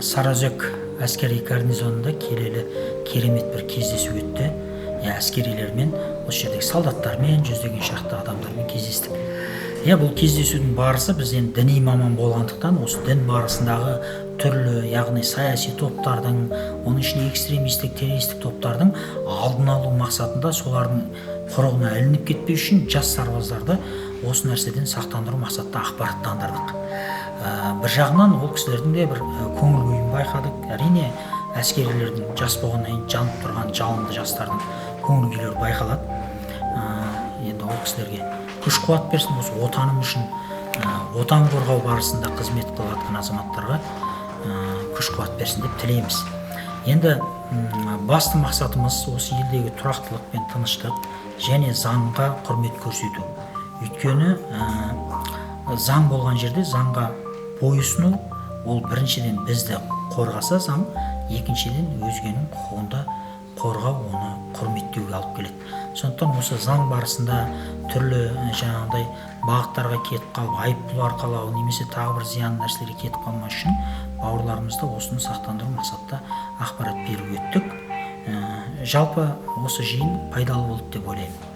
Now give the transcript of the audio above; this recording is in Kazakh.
Сарыөзек әскери гарнизонында келелі керемет бір кездесу өтті. Әскерилермен, осы жердегі солдаттармен, жүздеген шақты адамдармен кездестік. Бұл кездесудің барысы біз енді діни маман болғандықтан, осы дін барысындағы түрлі, яғни саяси топтардың, оның ішінде экстремистік, террористік топтардың алдын алу мақсатында, солардың құрығына ілініп кетпеу үшін жас сарбаздарды осы нәрседен сақтандыру мақсатта ақпараттандырдық. Бір жағынан ол кісілердің де бір көңіл күйін байқадық. Әрине әскерилердің жас болғаннан кейін жанып тұрған жалынды жастардың көңіл күйлері байқалады. Енді ол кісілерге күш қуат берсін, осы отаным үшін, отан қорғау барысында қызмет қылып жатқан азаматтарға күш қуат берсін деп тілейміз. Енді басты мақсатымыз осы елдегі тұрақтылық пен тыныштық және заңға құрмет көрсету. Өйткені заң болған жерде заңға бойұсыну, ол біріншіден бізді қорғаса заң, екіншіден өзгенің құқығында қорғау, оны құрметтеуге алып келеді. Сондықтан осы заң барысында түрлі жаңағыдай бағыттарға кетіп қалып, айыппұл арқалау немесе тағы бір зиян нәрселерге кетіп қалмас үшін бауырларымызды осыны сақтандыру мақсатта ақпарат беріп өттік. Жалпы осы жиын пайдалы болды деп ойлаймын.